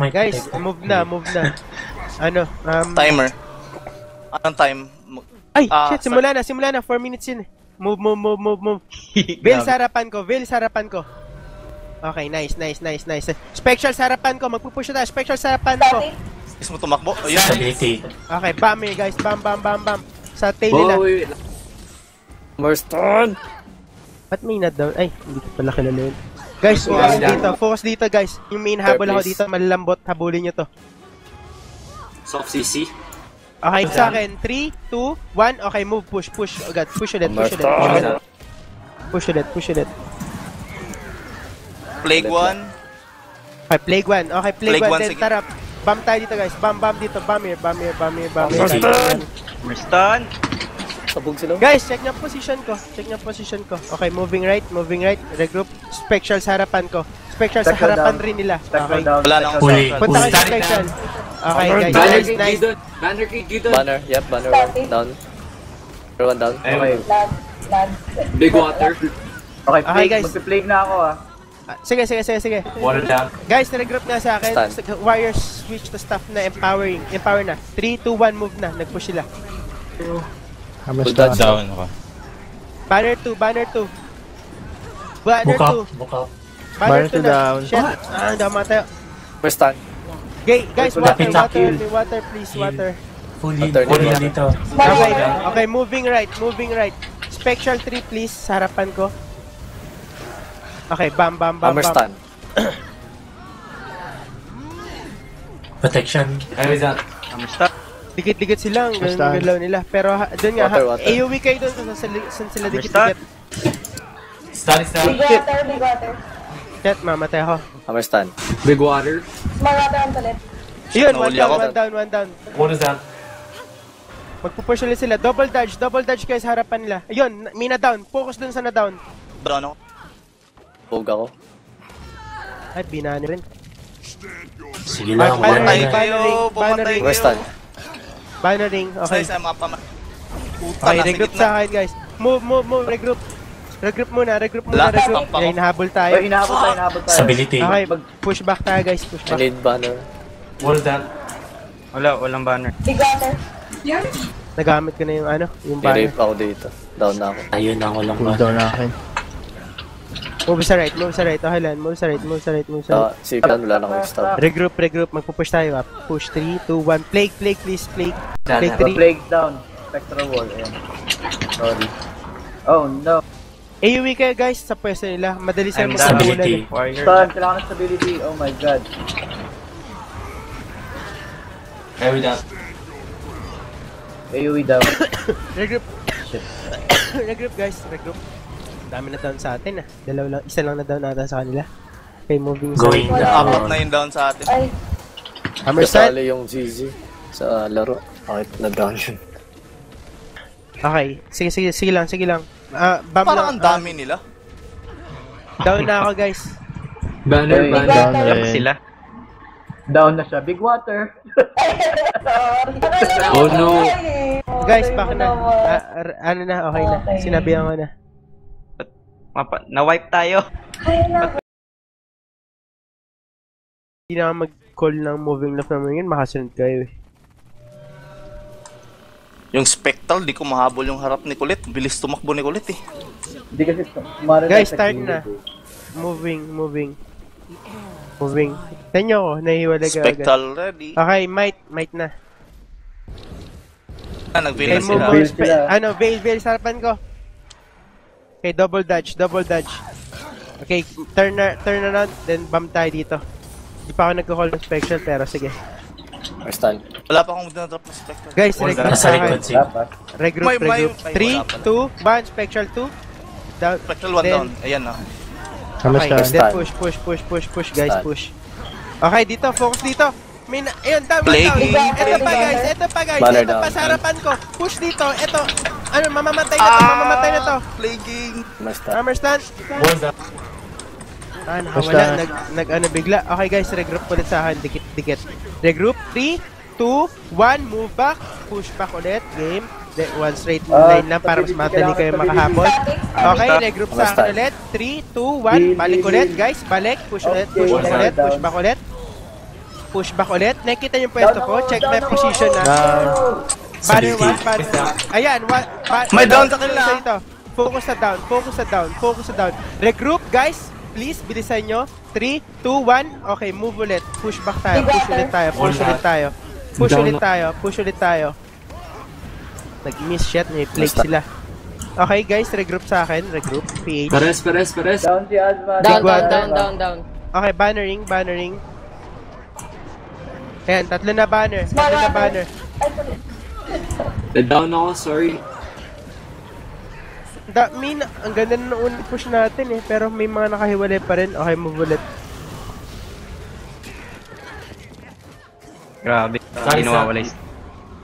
Guys, move na. Ano, Timer. Anong time? Ay, shit, simula na. 4 minutes yun. Move. Veil sa harapan ko. Okay, nice. Spectral sa harapan ko. Magpupush na. Spectral sa harapan ko. Is mo tumakbo? Ayun. Okay, bam eh, guys. Bam. Sa tail nila. Marston! Ba't may not down? Ay, hindi ko pala kilala yun. Guys, focus dito, guys. Yung main habol ako dito, malalambot. Habulin nyo to. Soft CC. Okay, sa akin. 3, 2, 1. Okay, move. Push. Agad. Push ulit. Plague 1. Okay, Plague 1. Okay, Plague 1. Then, sige. tara. Bam tayo dito, guys. Bam dito. Bam here. Marston! Sabog sila. Guys, check nyo position ko. Okay, moving right. Regroup. Spectral sa harapan ko. Spectral sa harapan rin nila. Okay. Wala na akong Huli. sound. Punta kayo sa spectral. Okay, guys. Banner Nice. kay Gidon. Banner kay Gidon. Banner, yep, banner 1 down. Banner 1 down. Okay. Big water. Okay, Okay, guys. magpi-plague na ako ah. Sige. Water down. Guys, regroup na sa akin. Stand. Warriors switch to staff na empowering. Empower na. 3, 2, 1, move na. Nag-push sila. Full dodge. Down ako. Banner 2. Book up. Banner 2 na. Shit. Dama tayo. Marston. Guys, water please, water. Fully Water dito. Okay, moving right. Spectral 3 please, sa harapan ko. Okay, bam. Marston. Protection. Marston. Dikit-dikit sila, ang galaw nila. Pero doon nga, Water. AOE kayo doon saan sila dikit-dikit. Stun. Big water. Shit, mamatay ako. Marston. Big water. Magataon ulit. Yun, Nahuli one ako. down. What is that? Magpupush ulit sila. Double dodge guys, harapan nila. Ayun, mina down. Focus dun sa na down. Down ako. Bog ako. Ay, binani rin. Sige lang. Pumatay Banner kayo. ring, Pumatay Marston. kayo. Bannering, okay. Sa mga pama. Puta, Okay, nasa regroup gitna. sa akin guys. Move, regroup. Regroup muna. Lakas ng pako. Okay, nahabol tayo. Okay, hinahabol tayo. Stability. Okay, push back tayo guys, push I back. need banner. What is that? Walang banner. Big water. Nagamit ko na yung yung banner. I-rape ako dito. Down na ako. Ayun na ako lang ba? Move sa right. Okay lang, move sa right. Si Pian, wala na akong stop. Regroup. Magpupush tayo. Push 3, 2, 1. Plague, please. Plague 3. Plague down. Spectral wall. Ayan. Sorry. Oh no. AOE kayo guys sa pwesto nila. Madali sila Stability. Stun, kailangan ng stability. Oh my god. Every down. AoE down. Regroup. Regroup guys, regroup. Dami na down sa atin isa lang na down nata sa kanila. Okay, moving Going sa Apat down. na yung down sa atin. Ay, Hammerstone. Kasali yung ZZ sa laro. Bakit na-down yun? Okay, sige lang. Bam Parang ang lang. dami nila. Down na ako guys. Banner, Big banner. water. Down na siya. Big water. Oh no. Guys, back na. Okay na. Sinabihan ko na. Na-wipe tayo. Hindi na ako mag-call ng moving left naman yun. Makasunod kayo eh. Yung Spectral, di ko mahabol yung harap ni Kulit. Bilis tumakbo ni Kulit eh. Hindi kasi kumara Guys, start na. Moving. Tanyo ko, nahiwalay ka agad. Spectral ready. Okay, might na. Nag-veil na Okay, sila. move. Veil sa harapan ko. Okay, double dodge. Okay, turn around, then bump tayo dito. Di pa ako nagko-call ng Spectral, pero sige. Marston. Wala pa akong dinadrop na Spectral. Guys, regroup Nasa sa likod akin. siya. Regroup. May- 3, 2, 1, Spectral 2. Down. Spectral 1 down. Ayan na. Okay, then Stand. push, guys, Stand. push. Okay, dito, focus dito. Ayun, down. Plague. Ito pa guys, Banner ito pa down. sa harapan ko. Push dito, ito. Mamamatay na to. Plaguing. Marston. Hammerstone. What is that? Nakawala. Bigla. Okay guys, regroup ulit sa akin. Dikit. Regroup. 3, 2, 1, move back. Push back ulit. Game. One straight line lang para mas madali kayo makahabol. Okay, regroup sa akin ulit. 3, 2, 1. Balik ulit guys. Balik. Push ulit. Push back ulit. push back ulit. Nakikita yung pwesto ko. Check my position na. Banner 1, banner 1. Ayan, May down sa kanila. Ito. Focus sa down, focus sa down, focus sa down. Regroup, guys. Please, bilisan nyo. 3, 2, 1. Okay, move ulit. Push back tayo, push ulit tayo, push ulit tayo. Push ulit tayo, push ulit tayo. Nag-miss shot, may flake sila. Okay, guys, regroup sa akin. Regroup, PH. Pares. Down si Asma. Down. Okay, bannering. Ayan, tatlo na banner. Ay, sorry. Down ako, sorry. Ang ganda na nung unang push natin eh, pero may mga nakahiwalay pa rin. Okay, move ulit. Grabe. Hindi nawawala.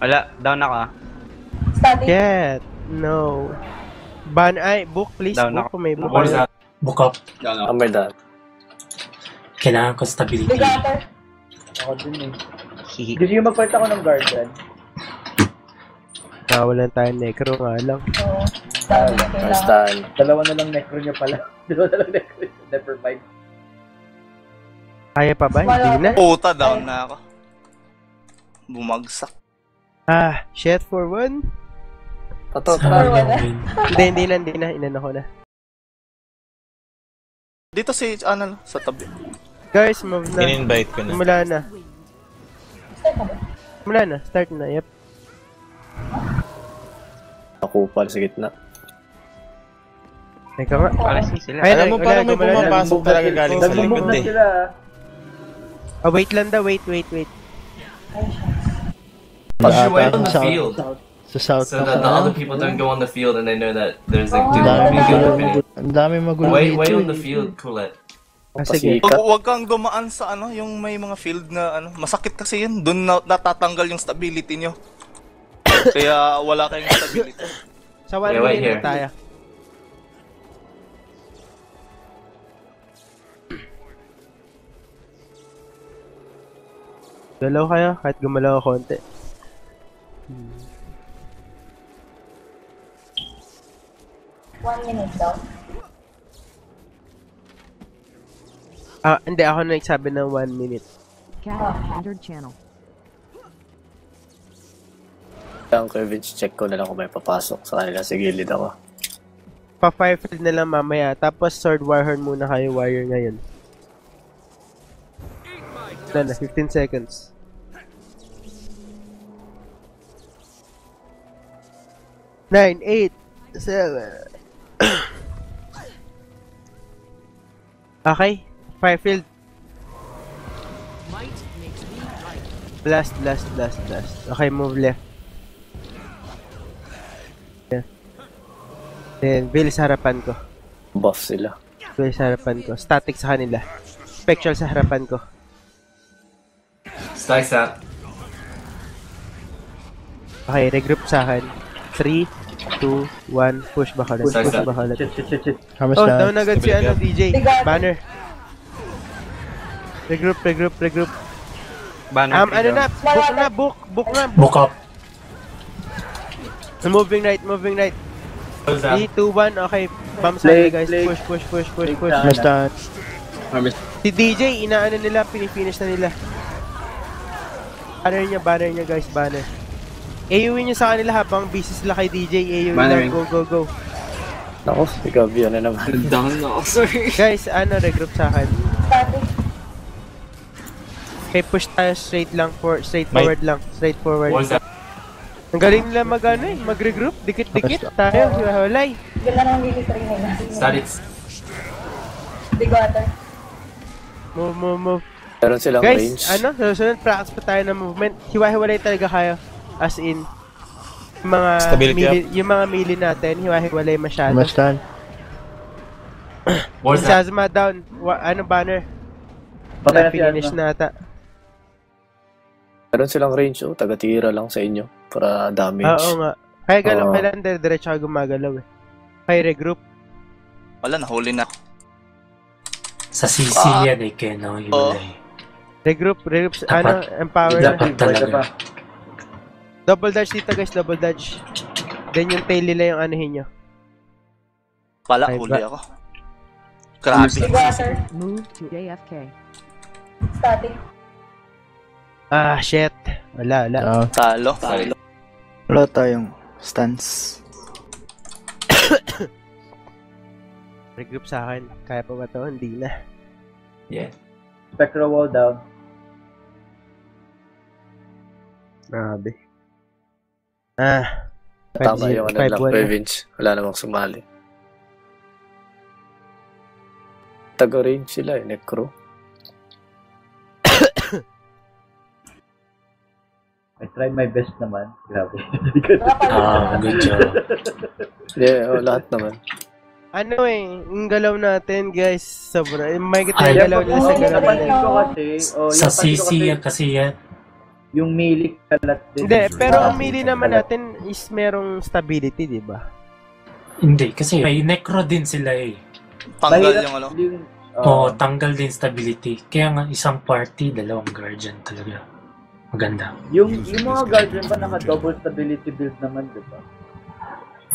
Wala, down ako ah. Static. Get. No. Book please. Down Book ako. kung may book. What is that? Book up. Amber down. Kailangan ko stability. Big water. Ako din eh. Gusto nyo magpalit ako ng guardian? Nawalan tayo necro nga lang. Oo. Static. Nice Kailangan. down. Dalawa na lang necro nyo pala. Dalawa na lang necro nyo. Never mind. Kaya pa ba? Hindi na. Puta, down na ako. Bumagsak. Shit for one. Pato. Hindi na. Inano ko na. Dito si, ano, sa tabi. Guys, move na. In-invite ko na. Simula na. Start na. Yep. Nakupal sa gitna. Teka nga. Alas sila. Ayun, Alam mo wala, parang may gumala na. pumapasok talaga galing sa Nag-move likod na eh. sila. Wait lang daw. Wait. You should wait on the field. Sa south So that the other people don't go on the field and they know that there's like two Dami people magulo. opening. Ang dami magulo Wait dito. on the field, Colette. Sige. Pasikat. Huwag kang dumaan sa yung may mga field na masakit kasi yun. Doon natatanggal yung stability nyo. Kaya wala kayong stability. Sa 1 Yeah, wait minute here. na tayo. Galaw kayo, kahit gumalaw ako konti. One minute daw. Hindi ako nagsabi ng 1 minute. Entered channel. Ang Kevin, check ko na lang kung may papasok sa kanila. Sa gilid ako. Pa-firefield na lang mamaya, tapos sword warhorn muna kayo, warrior ngayon. Na, 15 seconds. Nine, 8, 7. Okay, firefield. Blast. Okay, move left. Then, Bill sa harapan ko. Buff sila. Bill sa harapan ko. Static sa kanila. Spectral sa harapan ko. Stay sat. Okay, regroup sa akin. 3, 2, 1, push back ulit. Push back ulit. Shit. Oh, down agad si DJ. Banner. Regroup. Banner Book na. Book up. Moving right. What is that? 3, 2, 1, okay. Bump sa akin, guys. Push. Basta, Si DJ, inaano nila, pinifinish na nila. Banner niya guys, banner. AUin nyo sa kanila habang busy sila kay DJ. AUin Bannering. lang, go. Ako, ikaw, na naman. Down ako, sorry. Guys, regroup sa akin. Static. Okay, push tayo straight forward lang. What is that? Ang galing nila mag-regroup. Dikit-dikit. Tayo, hiwalay. Gala nang military nila. Statics. Big water. Move. Meron silang Guys, range. susunod practice pa tayo ng movement. Hiwa-hiwalay talaga kayo. As in, yung mga melee natin, hiwa-hiwalay masyado. Mastan. What is that? Shazma down. Banner? Patay na si Finish Asma. na ata. Meron silang range, taga-tira lang sa inyo. Para damage. Oo nga. Kaya kailangan diretso ka gumagalaw eh. Kaya regroup. Wala, nahuli na. Sa Sicilian eh, Keno, Regroup, Dapat- empower na. Dapat talaga. Double dodge dito guys, double dodge. Then yung tail nila yung anuhin nyo. Pala, Ay, huli ba- ako. Grabe. Big water. Move to AFK. Static. Ah, shit. Wala. Talo. Wala tayong stance. Regroup sa akin. Kaya pa ba to? Hindi na. Yeah. Spectral wall down. Grabe. Tama yung ano lang, 5-1. Revenge. Wala namang sumali. Taga-range sila eh, Necro. I tried my best naman. Grabe. Good job. Yeah, lahat naman. Ano yung galaw natin, guys, sobra. May kita yung galaw nila sa galaw Napansin nila. ko kasi, Sa CC yan kasi yan. yung milik kalat din. Hindi, pero ang mili naman natin is merong stability, di ba? Hindi, kasi may necro din sila eh. Tanggal yung ano. Oo, tanggal din stability. Kaya nga isang party, dalawang guardian talaga. Maganda. Yung mga guardian ba naka-double stability build naman, di ba?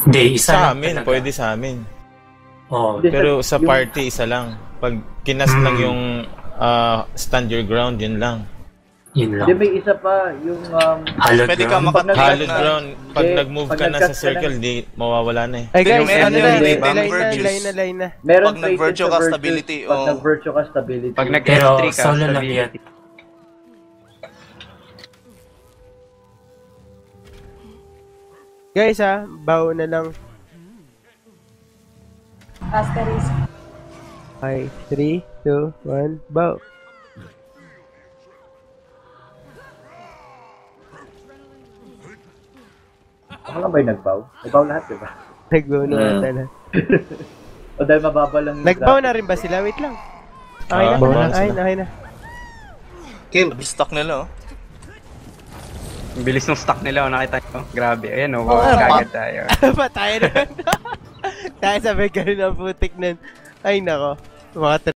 Hindi, isa Sa lang amin, talaga. pwede sa amin. Oo. Pero sa party, isa lang. Pag kinas lang yung stand your ground, yun lang. Yun lang. Hindi, may isa pa, yung Hallowed Pwede ka ground. makatag Hallowed ground, pag Hindi, nag-move pag ka na sa nag-cast ka circle, di mawawala na eh. Ay guys, May ano ano na, yun, line Virtues. na. meron Pag nag-virtue ka, stability, Pag oo. nag-virtue ka, stability. Pag Pero nag-S3 ka, solo lang yan. Guys bawo na lang. Ascaris. Okay, 3, 2, 1, bow. Ako lang ba yung nag-bow? Nag-bow lahat, di ba? Nag-bow na na. O dahil mababa lang yung Nag-bow na rin ba sila? Wait lang. Okay na, bow na okay na. Kill. Stock nila, oh. Ang bilis ng stock nila, nakita nyo. Grabe, ayan o, Oh, kagad tayo. Patay na. Tayo sabay ka rin ang putik nun. Ay nako. Mga